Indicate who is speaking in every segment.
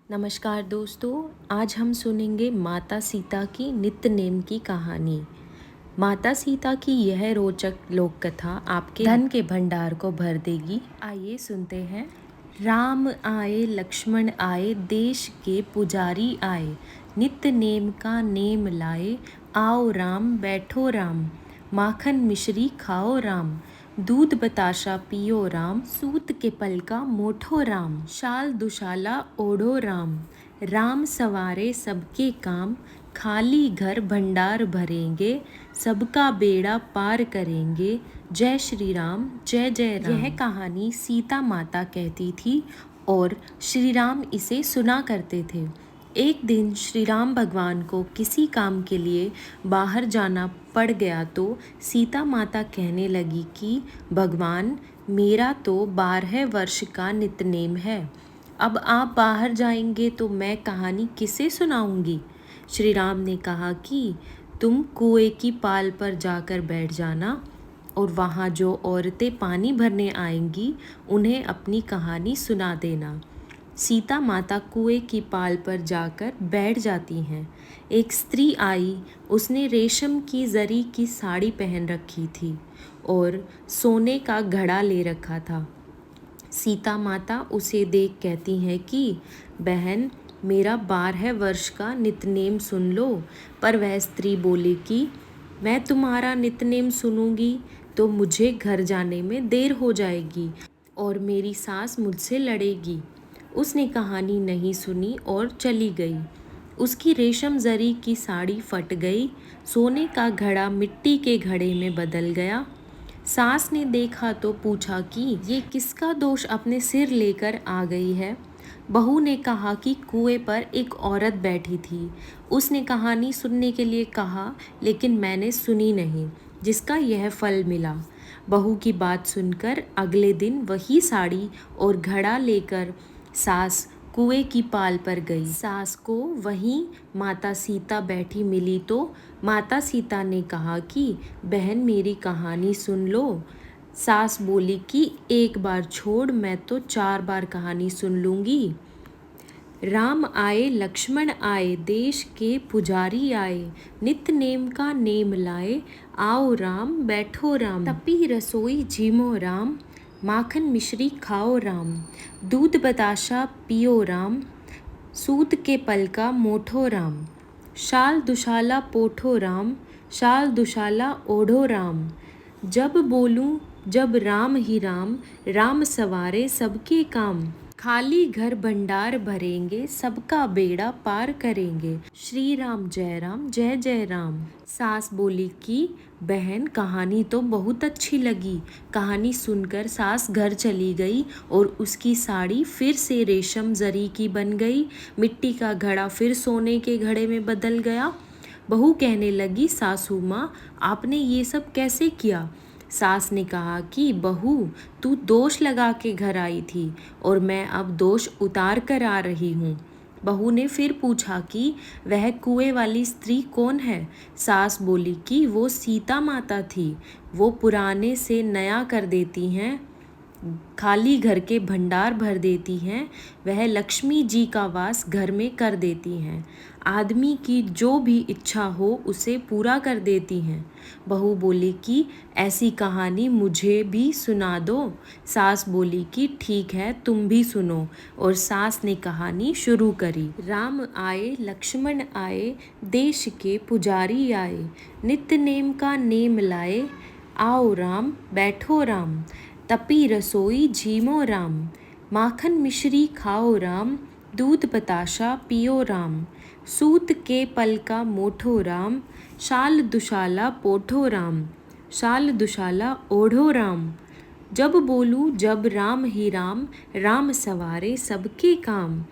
Speaker 1: नमस्कार दोस्तों, आज हम सुनेंगे माता सीता की नित्य नेम की कहानी। माता सीता की यह रोचक लोक कथा आपके धन के भंडार को भर देगी। आइए सुनते हैं। राम आए लक्ष्मण आए, देश के पुजारी आए, नित्य नेम का नेम लाए। आओ राम बैठो राम, माखन मिश्री खाओ राम, दूध बताशा पियो राम, सूत के पल का मोठो राम, शाल दुशाला ओढ़ो राम, राम सवारे सबके काम, खाली घर भंडार भरेंगे, सबका बेड़ा पार करेंगे। जय श्री राम जय जय राम। यह कहानी सीता माता कहती थी और श्री राम इसे सुना करते थे। एक दिन श्री राम भगवान को किसी काम के लिए बाहर जाना पड़ गया तो सीता माता कहने लगी कि भगवान, मेरा तो 12 वर्ष का नित्यनेम है। अब आप बाहर जाएंगे तो मैं कहानी किसे सुनाऊंगी। श्री राम ने कहा कि तुम कुएं की पाल पर जाकर बैठ जाना और वहाँ जो औरतें पानी भरने आएंगी उन्हें अपनी कहानी सुना देना। सीता माता कुएं की पाल पर जाकर बैठ जाती हैं। एक स्त्री आई, उसने रेशम की जरी की साड़ी पहन रखी थी और सोने का घड़ा ले रखा था। सीता माता उसे देख कहती हैं कि बहन, मेरा 12 वर्ष का नित्यनेम सुन लो। पर वह स्त्री बोली कि मैं तुम्हारा नित्यनेम सुनूंगी तो मुझे घर जाने में देर हो जाएगी और मेरी सास मुझसे लड़ेगी। उसने कहानी नहीं सुनी और चली गई। उसकी रेशम जरी की साड़ी फट गई, सोने का घड़ा मिट्टी के घड़े में बदल गया। सास ने देखा तो पूछा कि ये किसका दोष अपने सिर लेकर आ गई है। बहू ने कहा कि कुएं पर एक औरत बैठी थी, उसने कहानी सुनने के लिए कहा लेकिन मैंने सुनी नहीं, जिसका यह फल मिला। बहू की बात सुनकर अगले दिन वही साड़ी और घड़ा लेकर सास कुएं की पाल पर गई। सास को वहीं माता सीता बैठी मिली तो माता सीता ने कहा कि बहन, मेरी कहानी सुन लो। सास बोली कि एक बार छोड़, मैं तो 4 बार कहानी सुन लूँगी। राम आए लक्ष्मण आए, देश के पुजारी आए, नित्य नेम का नेम लाए। आओ राम बैठो राम, तपी रसोई झीमो राम, माखन मिश्री खाओ राम, दूध बताशा पियो राम, सूत के पल का मोठो राम, शाल दुशाला पोठो राम, शाल दुशाला ओढ़ो राम। जब बोलूं जब राम ही राम, राम सवारे सबके काम, खाली घर भंडार भरेंगे, सबका बेड़ा पार करेंगे। श्री राम जय जय राम। सास बोली कि बहन, कहानी तो बहुत अच्छी लगी। कहानी सुनकर सास घर चली गई और उसकी साड़ी फिर से रेशम जरी की बन गई, मिट्टी का घड़ा फिर सोने के घड़े में बदल गया। बहू कहने लगी, सासू माँ, आपने ये सब कैसे किया। सास ने कहा कि बहू, तू दोष लगा के घर आई थी और मैं अब दोष उतार कर आ रही हूँ। बहू ने फिर पूछा कि वह कुएं वाली स्त्री कौन है। सास बोली कि वो सीता माता थी, वो पुराने से नया कर देती हैं, खाली घर के भंडार भर देती हैं, वह लक्ष्मी जी का वास घर में कर देती हैं, आदमी की जो भी इच्छा हो उसे पूरा कर देती हैं। बहू बोली कि ऐसी कहानी मुझे भी सुना दो। सास बोली कि ठीक है, तुम भी सुनो, और सास ने कहानी शुरू करी। राम आए लक्ष्मण आए, देश के पुजारी आए, नित्य नेम का नेम लाए। आओ राम बैठो राम, तपी रसोई झीमो राम, माखन मिश्री खाओ राम, दूध बताशा पियो राम, सूत के पल का मोठो राम, शाल दुशाला पोठो राम, शाल दुशाला ओढ़ो राम। जब बोलूं जब राम ही राम, राम सवारे सबके काम,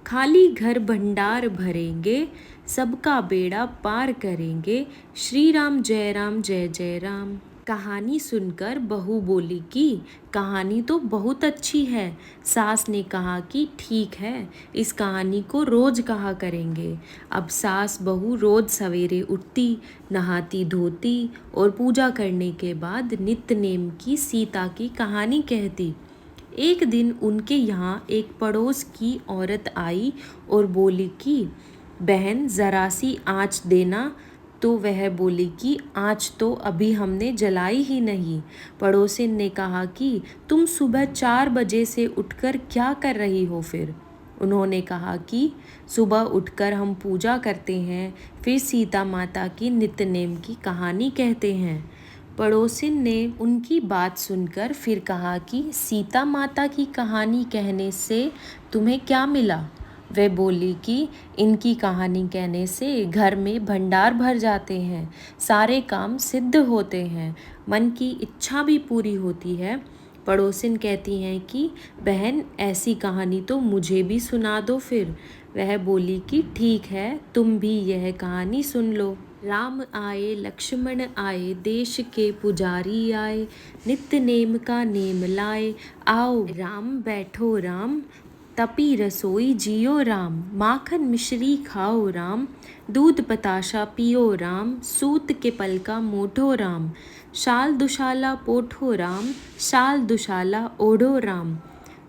Speaker 1: खाली घर भंडार भरेंगे, सबका बेड़ा पार करेंगे। श्री राम जय जय राम। कहानी सुनकर बहू बोली कि कहानी तो बहुत अच्छी है। सास ने कहा कि ठीक है, इस कहानी को रोज कहा करेंगे। अब सास बहू रोज सवेरे उठती, नहाती धोती और पूजा करने के बाद नित्य नेम की सीता की कहानी कहती। एक दिन उनके यहाँ एक पड़ोस की औरत आई और बोली कि बहन ज़रा सी आँच देना। तो वह बोली कि आँच तो अभी हमने जलाई ही नहीं। पड़ोसिन ने कहा कि तुम सुबह 4 बजे से उठकर क्या कर रही हो फिर? उन्होंने कहा कि सुबह उठकर हम पूजा करते हैं, फिर सीता माता की नित्य-नेम की कहानी कहते हैं। पड़ोसिन ने उनकी बात सुनकर फिर कहा कि सीता माता की कहानी कहने से तुम्हें क्या मिला? वह बोली कि इनकी कहानी कहने से घर में भंडार भर जाते हैं, सारे काम सिद्ध होते हैं, मन की इच्छा भी पूरी होती है। पड़ोसिन कहती हैं कि बहन ऐसी कहानी तो मुझे भी सुना दो फिर। वह बोली कि ठीक है, तुम भी यह कहानी सुन लो। राम आए लक्ष्मण आए, देश के पुजारी आए, नित्य नेम का नेम लाए। आओ राम बैठो राम, तपी रसोई जियो राम, माखन मिश्री खाओ राम, दूध बताशा पियो राम, सूत के पल का मोठो राम, शाल दुशाला पोठो राम, शाल दुशाला ओढ़ो राम।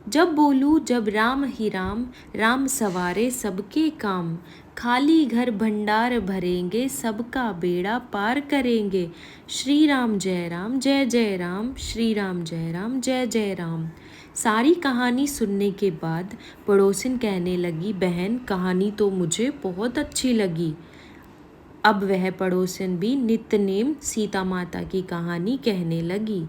Speaker 1: जब बोलूँ जब राम ही राम, राम सवारे सबके काम, खाली घर भंडार भरेंगे, सबका बेड़ा पार करेंगे। श्री राम जय राम जय जय राम, श्री राम जय राम जय जय राम। सारी कहानी सुनने के बाद पड़ोसिन कहने लगी बहन कहानी तो मुझे बहुत अच्छी लगी। अब वह पड़ोसिन भी नित्य नेम सीता माता की कहानी कहने लगी।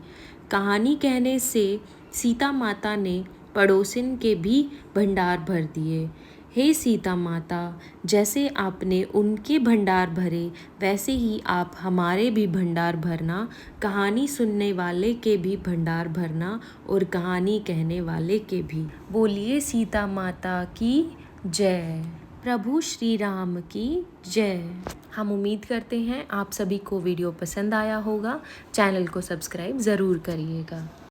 Speaker 1: कहानी कहने से सीता माता ने पड़ोसिन के भी भंडार भर दिए। हे सीता माता, जैसे आपने उनके भंडार भरे वैसे ही आप हमारे भी भंडार भरना, कहानी सुनने वाले के भी भंडार भरना और कहानी कहने वाले के भी। बोलिए सीता माता की जय, प्रभु श्री राम की जय। हम उम्मीद करते हैं आप सभी को वीडियो पसंद आया होगा। चैनल को सब्सक्राइब ज़रूर करिएगा।